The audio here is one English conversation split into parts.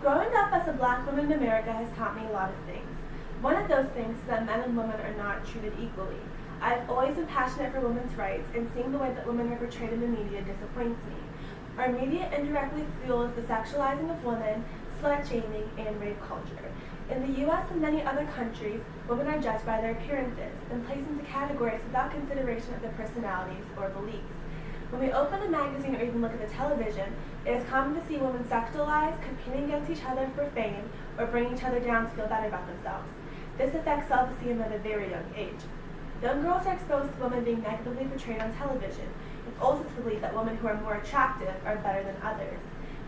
Growing up as a black woman in America has taught me a lot of things. One of those things is that men and women are not treated equally. I've always been passionate for women's rights, and seeing the way that women are portrayed in the media disappoints me. Our media indirectly fuels the sexualizing of women, slut-shaming, and rape culture. In the U.S. and many other countries, women are judged by their appearances and placed into categories without consideration of their personalities or beliefs. When we open a magazine or even look at the television, it is common to see women sexualized, competing against each other for fame, or bringing each other down to feel better about themselves. This affects self-esteem at a very young age. Young girls are exposed to women being negatively portrayed on television, and also to believe that women who are more attractive are better than others.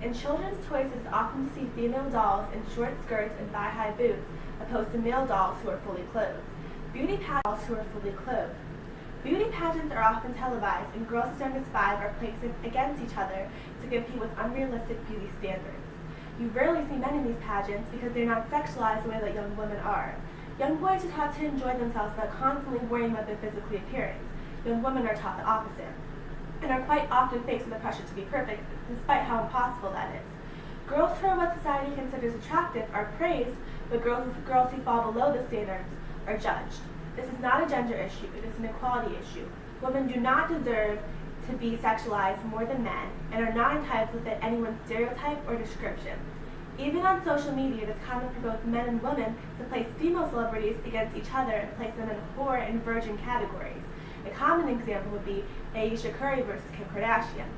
In children's toys, it is often to see female dolls in short skirts and thigh-high boots, opposed to male dolls who are fully clothed. Beauty pageants who are fully clothed. Beauty pageants are often televised, and girls as young as 5 are placed against each other to compete with unrealistic beauty standards. You rarely see men in these pageants because they are not sexualized the way that young women are. Young boys are taught to enjoy themselves without constantly worrying about their physical appearance. Young women are taught the opposite, and are quite often faced with the pressure to be perfect, despite how impossible that is. Girls who are what society considers attractive are praised, but girls who fall below the standards are judged. This is not a gender issue, it is an equality issue. Women do not deserve to be sexualized more than men, and are not entitled to fit anyone's stereotype or description. Even on social media, it is common for both men and women to place female celebrities against each other and place them in whore and virgin categories. A common example would be Ayesha Curry versus Kim Kardashian.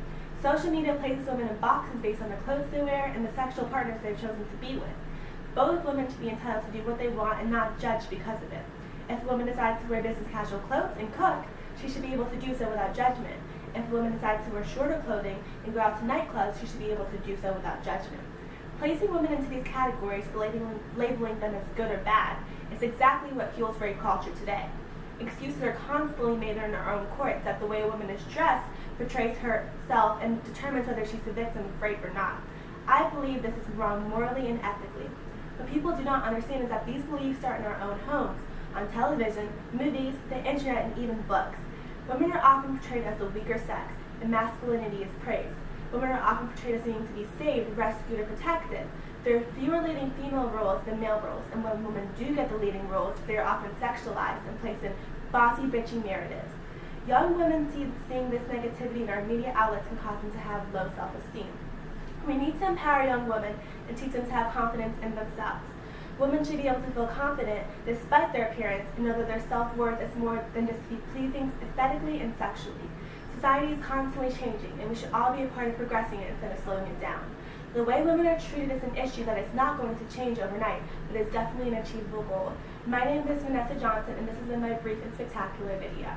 Social media places women in boxes based on the clothes they wear and the sexual partners they've chosen to be with. Both women should be entitled to do what they want and not judged because of it. If a woman decides to wear business casual clothes and cook, she should be able to do so without judgment. If a woman decides to wear shorter clothing and go out to nightclubs, she should be able to do so without judgment. Placing women into these categories, labeling them as good or bad, is exactly what fuels rape culture today. Excuses are constantly made in our own courts that the way a woman is dressed portrays herself and determines whether she's a victim of rape or not. I believe this is wrong morally and ethically. What people do not understand is that these beliefs start in our own homes, on television, movies, the internet, and even books. Women are often portrayed as the weaker sex, and masculinity is praised. Women are often portrayed as needing to be saved, rescued, or protected. There are fewer leading female roles than male roles, and when women do get the leading roles, they are often sexualized and placed in bossy, bitchy narratives. Young women seeing this negativity in our media outlets can cause them to have low self-esteem. We need to empower young women and teach them to have confidence in themselves. Women should be able to feel confident despite their appearance and know that their self-worth is more than just to be pleasing aesthetically and sexually. Society is constantly changing, and we should all be a part of progressing it instead of slowing it down. The way women are treated is an issue that is not going to change overnight, but is definitely an achievable goal. My name is Vanessa Johnson, and this has been my brief and spectacular video.